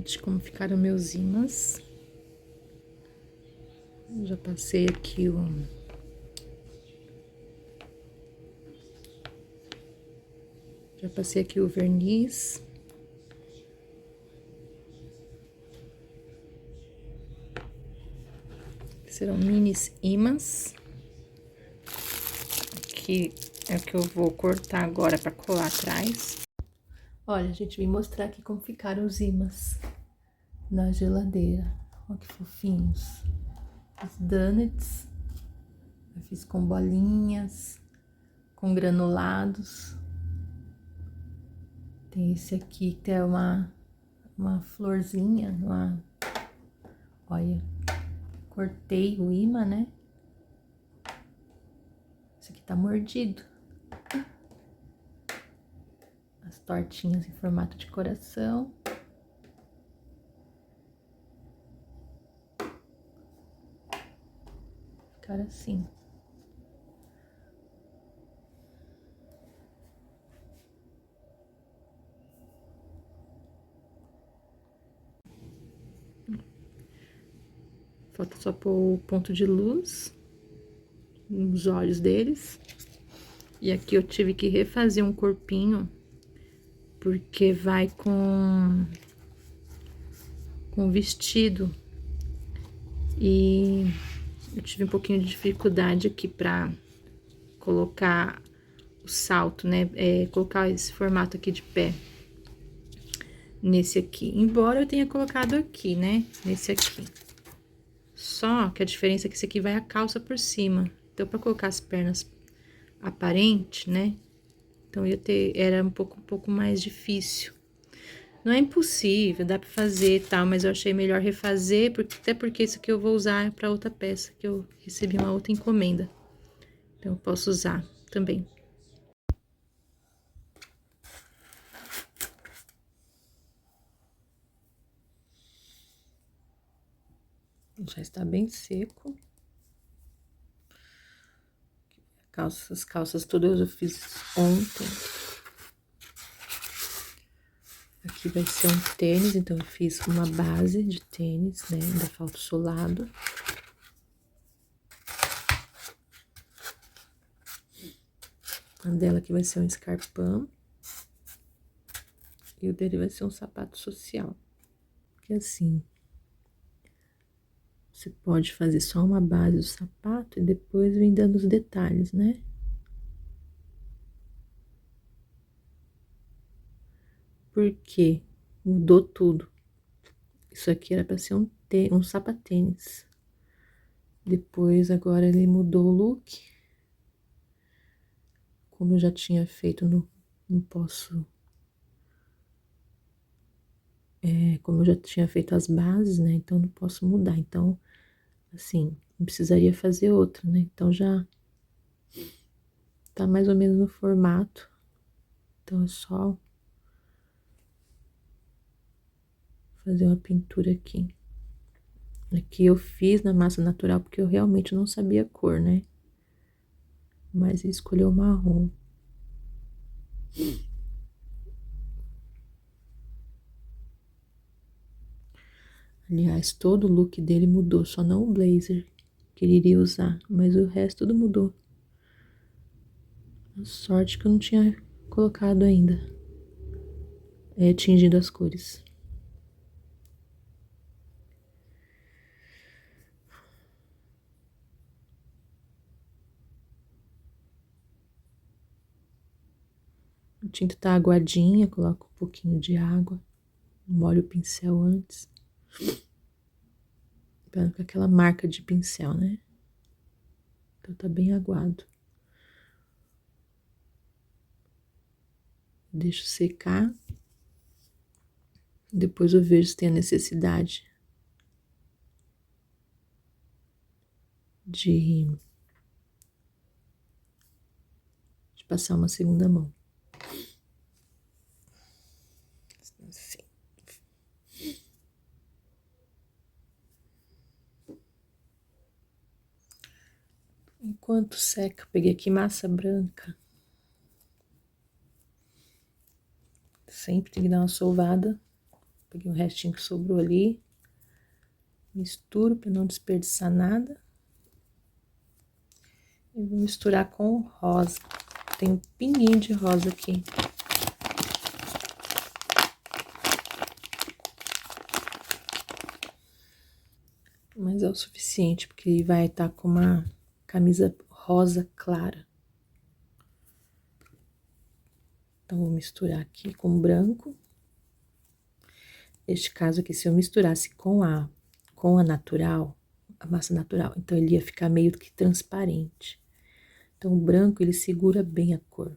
gente, como ficaram meus ímãs. Já passei aqui o... Já passei aqui o verniz. Serão minis ímãs. Que é o que eu vou cortar agora para colar atrás. Olha, gente, vim mostrar aqui como ficaram os ímãs na geladeira. Olha que fofinhos. Os donuts. Eu fiz com bolinhas, com granulados. Tem esse aqui que é uma florzinha, olha, cortei o imã, né? Esse aqui tá mordido. As tortinhas em formato de coração. Ficaram assim. Falta só pôr o ponto de luz nos olhos deles. E aqui eu tive que refazer um corpinho, porque vai com vestido. E eu tive um pouquinho de dificuldade aqui pra colocar o salto, né? Colocar esse formato aqui de pé. Nesse aqui. Embora eu tenha colocado aqui, né? Nesse aqui. Só que a diferença é que esse aqui vai a calça por cima. Então, pra colocar as pernas aparente, né? Então, era um pouco mais difícil. Não é impossível, dá pra fazer e tal, mas eu achei melhor refazer, até porque isso aqui eu vou usar pra outra peça, que eu recebi uma outra encomenda. Então, eu posso usar também. Já está bem seco. As calças todas eu fiz ontem. Aqui vai ser um tênis, então eu fiz uma base de tênis, né? Ainda falta o solado. A dela aqui vai ser um escarpão. E o dele vai ser um sapato social. Porque assim, você pode fazer só uma base do sapato e depois vem dando os detalhes, né? Porque mudou tudo. Isso aqui era para ser um sapatênis. Depois, agora ele mudou o look. Como eu já tinha feito, não posso... como eu já tinha feito as bases, né? Então, não posso mudar. Então, assim, não precisaria fazer outra, né? Então, já tá mais ou menos no formato. Então, é só fazer uma pintura aqui. Aqui eu fiz na massa natural porque eu realmente não sabia a cor, né? Mas ele escolheu marrom. Aliás, todo o look dele mudou, só não o blazer que ele iria usar, mas o resto tudo mudou. A sorte que eu não tinha colocado ainda, tingindo as cores. A tinta tá aguadinha, coloco um pouquinho de água, molho o pincel antes. Pra não ficar aquela marca de pincel, né? Então tá bem aguado. Deixo secar. Depois eu vejo se tem a necessidade de passar uma segunda mão. Assim. Enquanto seca, eu peguei aqui massa branca. Sempre tem que dar uma sovada Peguei o restinho que sobrou ali. Misturo para não desperdiçar nada. E vou misturar com o rosa. Tem um pinguinho de rosa aqui. Mas é o suficiente, porque ele vai estar com uma camisa rosa clara. Então, vou misturar aqui com branco. Neste caso aqui, se eu misturasse com a natural, a massa natural, então ele ia ficar meio que transparente. Então, o branco, ele segura bem a cor.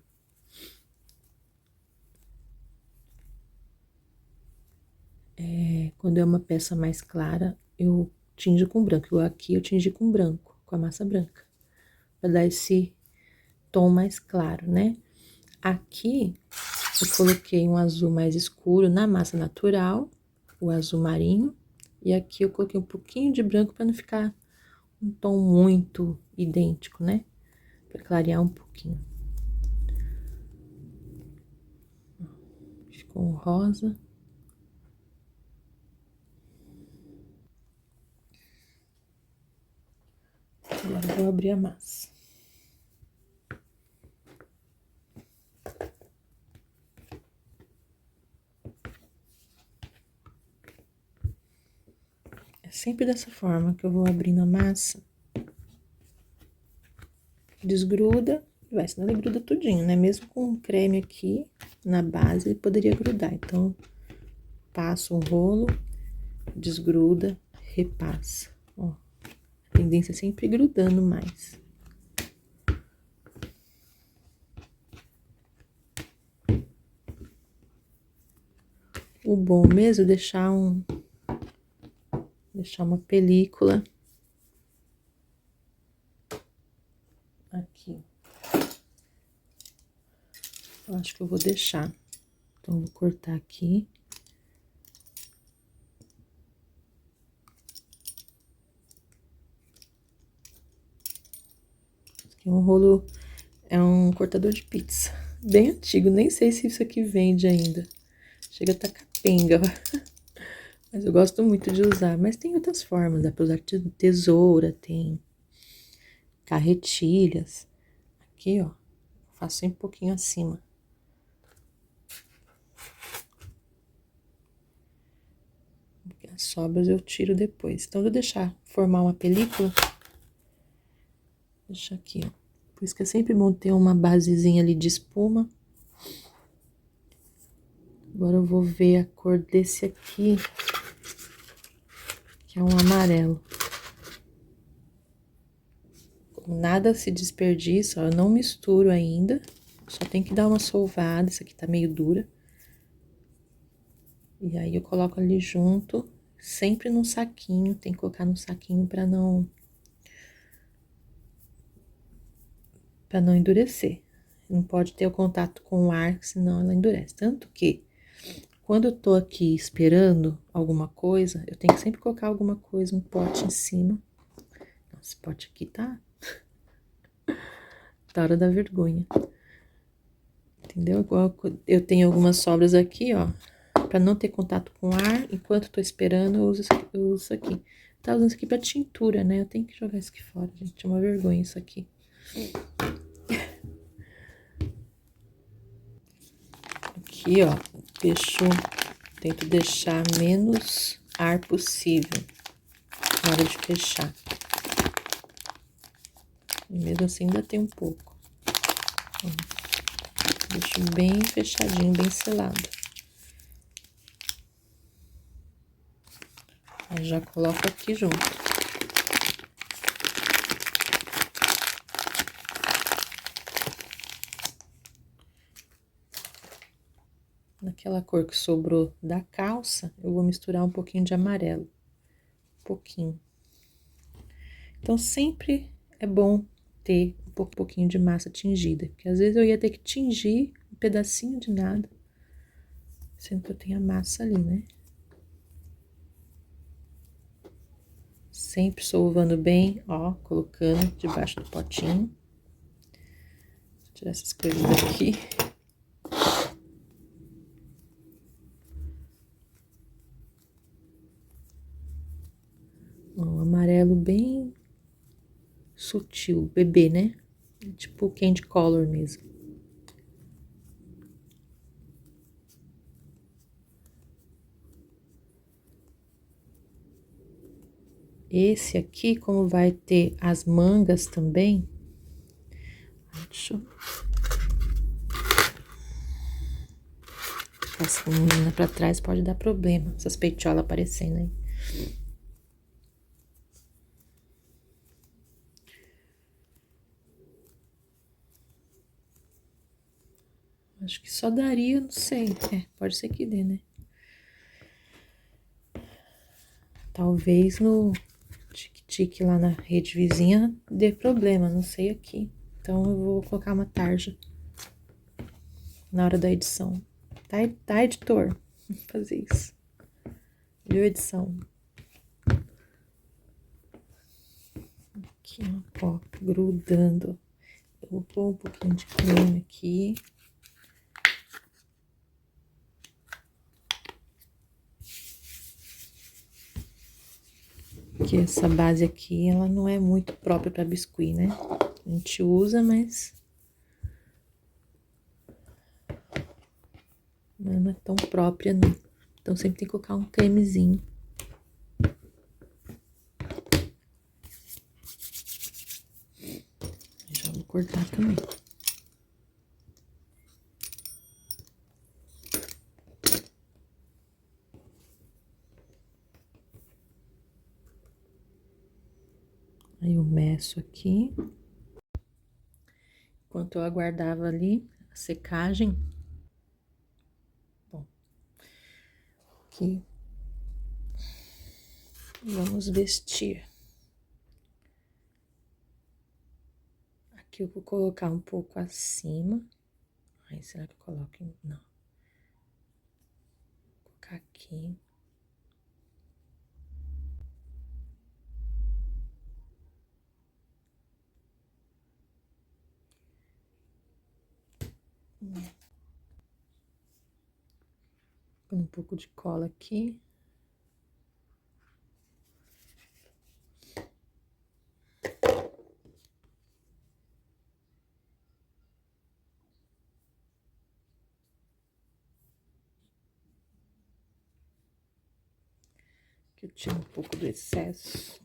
Quando é uma peça mais clara, eu tinjo com branco. Igual aqui, eu tingi com branco, com a massa branca. Pra dar esse tom mais claro, né? Aqui, eu coloquei um azul mais escuro na massa natural, o azul marinho. E aqui eu coloquei um pouquinho de branco para não ficar um tom muito idêntico, né? Para clarear um pouquinho. Ficou um rosa. Agora eu vou abrir a massa. É sempre dessa forma que eu vou abrindo a massa. Desgruda, vai, senão ele gruda tudinho, né? Mesmo com o creme aqui na base, ele poderia grudar. Então, passo o rolo, desgruda, repassa. Ó, a tendência é sempre grudando mais. O bom mesmo é deixar uma película aqui. Eu acho que eu vou deixar. Então, vou cortar aqui. Esse aqui é um rolo, é um cortador de pizza. Bem antigo, nem sei se isso aqui vende ainda. Chega a tá capenga, mas eu gosto muito de usar. Mas tem outras formas, dá pra usar tesoura, tem carretilhas. Aqui, ó, faço um pouquinho acima. As sobras eu tiro depois. Então, eu vou deixar formar uma película. Deixa aqui, ó. Por isso que é sempre bom ter uma basezinha ali de espuma. Agora eu vou ver a cor desse aqui, que é um amarelo. Nada se desperdiça, ó, eu não misturo ainda. Só tem que dar uma solvada, isso aqui tá meio dura. E aí eu coloco ali junto, sempre num saquinho, tem que colocar num saquinho pra não endurecer. Não pode ter o contato com o ar, senão ela endurece. Tanto que, quando eu tô aqui esperando alguma coisa, eu tenho que sempre colocar alguma coisa, um pote em cima. Nossa, esse pote aqui tá hora da vergonha. Entendeu? Igual eu tenho algumas sobras aqui, ó. Pra não ter contato com o ar, enquanto tô esperando, eu uso isso aqui. Tá usando isso aqui pra tintura, né? Eu tenho que jogar isso aqui fora, gente. É uma vergonha isso aqui. Aqui, ó, tento deixar menos ar possível na hora de fechar. E mesmo assim ainda tem um pouco. Deixo bem fechadinho, bem selado. Aí já coloco aqui junto. Naquela cor que sobrou da calça, eu vou misturar um pouquinho de amarelo. Um pouquinho. Então, sempre é bom ter um pouquinho de massa tingida, porque às vezes eu ia ter que tingir um pedacinho de nada, sendo que eu tenho a massa ali, né? Sempre solvando bem, ó, colocando debaixo do potinho. Vou tirar essas coisas daqui. amarelo bem sutil, bebê, né? Tipo candy color mesmo. Esse aqui, como vai ter as mangas também, deixa eu... Essa menina pra trás pode dar problema, essas peitiolas aparecendo aí. Acho que só daria, não sei. Pode ser que dê, né? Talvez no tique-tique lá na rede vizinha dê problema, não sei aqui. Então eu vou colocar uma tarja na hora da edição. Tá, editor? Vou fazer isso. Viu, edição? Aqui, ó, grudando. Eu vou pôr um pouquinho de creme aqui. Porque essa base aqui, ela não é muito própria para biscuit, né? A gente usa, mas não é tão própria, não. Então, sempre tem que colocar um cremezinho. Já vou cortar também. Aí eu meço aqui. Enquanto eu aguardava ali a secagem. Bom, aqui. Vamos vestir. Aqui eu vou colocar um pouco acima. Ai, será que eu coloco? Não. Vou colocar aqui. Põe um pouco de cola aqui. Que eu tiro um pouco do excesso.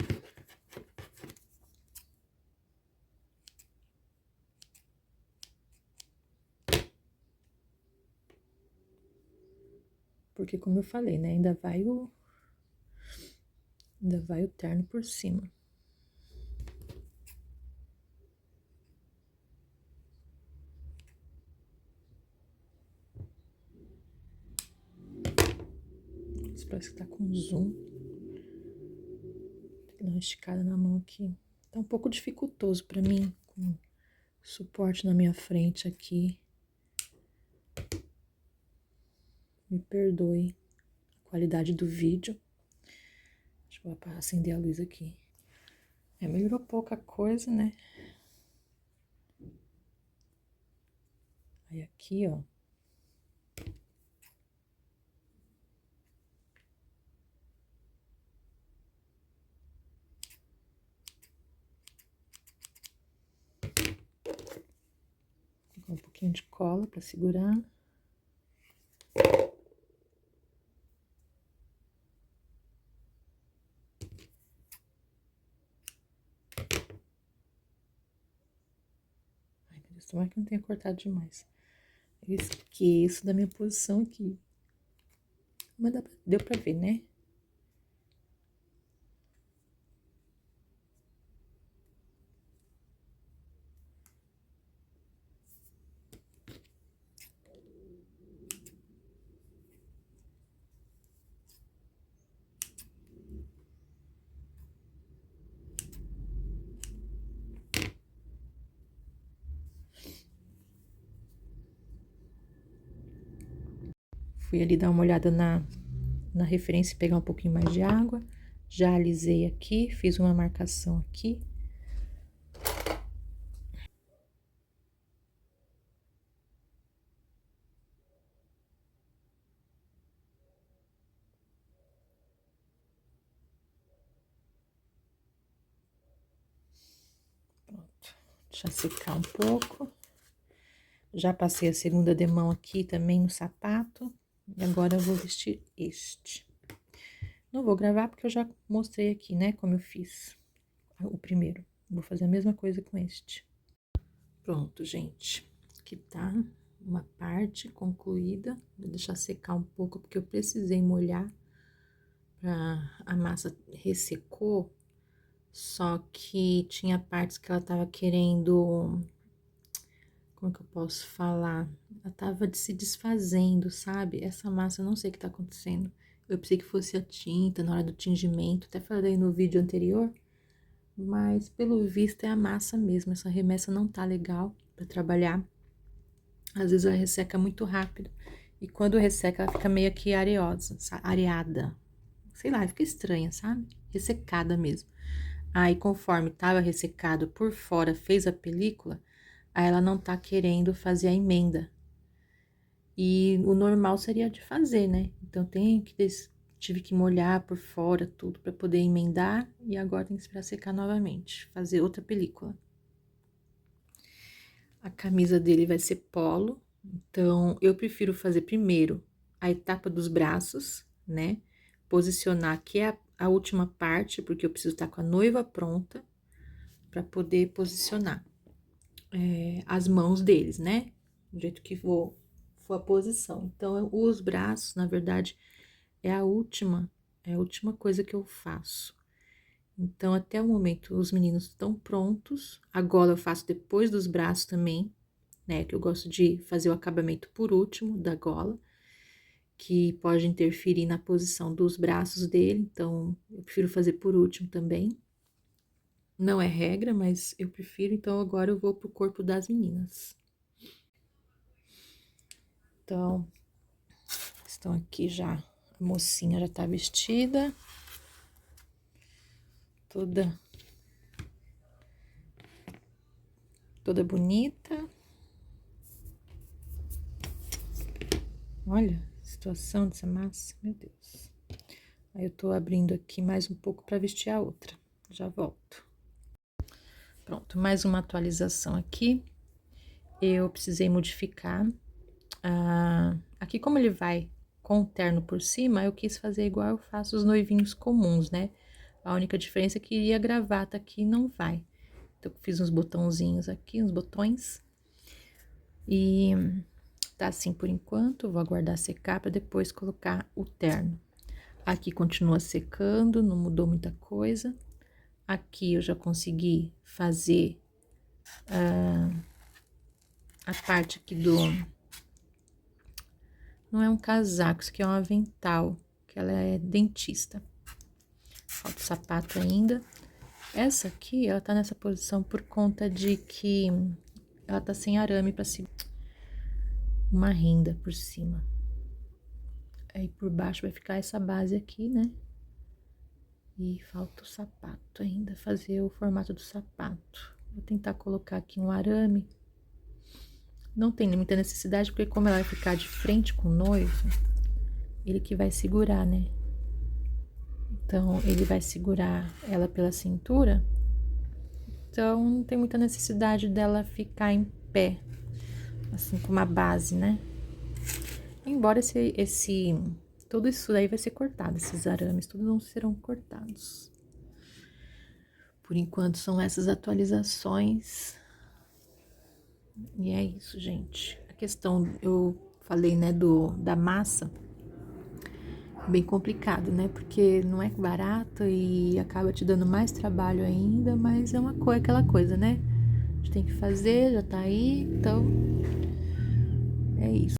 Porque, como eu falei, né? Ainda vai o terno por cima. Isso parece que tá com zoom. Tem que dar uma esticada na mão aqui. Tá um pouco dificultoso pra mim, com suporte na minha frente aqui. Me perdoe a qualidade do vídeo. Deixa eu acender a luz aqui. Melhorou pouca coisa, né? Aí aqui, ó. Um pouquinho de cola pra segurar. Ai, meu Deus, tomara que não tenha cortado demais. Eu esqueço da minha posição aqui. Mas deu pra ver, né? Fui ali dar uma olhada na referência e pegar um pouquinho mais de água. Já alisei aqui, fiz uma marcação aqui. Deixar secar um pouco. Já passei a segunda demão aqui também no sapato. E agora eu vou vestir este. Não vou gravar porque eu já mostrei aqui, né, como eu fiz o primeiro. Vou fazer a mesma coisa com este. Pronto, gente. Aqui tá uma parte concluída. Vou deixar secar um pouco porque eu precisei molhar. A massa ressecou, só que tinha partes que ela tava querendo... Como que eu posso falar? Ela tava se desfazendo, sabe? Essa massa, eu não sei o que tá acontecendo. Eu pensei que fosse a tinta na hora do tingimento, até falei no vídeo anterior. Mas, pelo visto, é a massa mesmo. Essa remessa não tá legal pra trabalhar. Às vezes ela resseca muito rápido. E quando resseca, ela fica meio que areosa, areada. Sei lá, fica estranha, sabe? Ressecada mesmo. Aí, conforme tava ressecado por fora, fez a película... Aí ela não tá querendo fazer a emenda. E o normal seria de fazer, né? Então, tive que molhar por fora tudo pra poder emendar. E agora tem que esperar secar novamente. Fazer outra película. A camisa dele vai ser polo. Então, eu prefiro fazer primeiro a etapa dos braços, né? Posicionar, que é a última parte, porque eu preciso estar com a noiva pronta pra poder posicionar. As mãos deles, né? Do jeito que for a posição. Então, os braços, na verdade, é a última coisa que eu faço. Então, até o momento, os meninos estão prontos. A gola eu faço depois dos braços também, né? Que eu gosto de fazer o acabamento por último da gola, que pode interferir na posição dos braços dele. Então, eu prefiro fazer por último também. Não é regra, mas eu prefiro, então agora eu vou pro corpo das meninas. Então, estão aqui já, a mocinha já tá vestida. Toda bonita. Olha a situação dessa massa, meu Deus. Aí eu tô abrindo aqui mais um pouco pra vestir a outra. Já volto. Pronto, mais uma atualização aqui. Eu precisei modificar. Aqui, como ele vai com o terno por cima, eu quis fazer igual eu faço os noivinhos comuns, né? A única diferença é que a gravata aqui não vai. Então, eu fiz uns botãozinhos aqui, uns botões. E tá assim por enquanto, vou aguardar secar para depois colocar o terno. Aqui continua secando, não mudou muita coisa. Aqui eu já consegui fazer a parte aqui do... Não é um casaco, isso aqui é um avental, que ela é dentista. Falta o sapato ainda. Essa aqui, ela tá nessa posição por conta de que ela tá sem arame pra segurar. Uma renda por cima. Aí por baixo vai ficar essa base aqui, né? E falta o sapato ainda, fazer o formato do sapato. Vou tentar colocar aqui um arame. Não tem muita necessidade, porque como ela vai ficar de frente com o noivo, ele que vai segurar, né? Então, ele vai segurar ela pela cintura. Então, não tem muita necessidade dela ficar em pé, assim, com uma base, né? Embora tudo isso daí vai ser cortado, esses arames, todos não serão cortados. Por enquanto, são essas atualizações. E é isso, gente. A questão, eu falei, né, da massa, bem complicado, né? Porque não é barato e acaba te dando mais trabalho ainda, mas é aquela coisa, né? A gente tem que fazer, já tá aí, então é isso.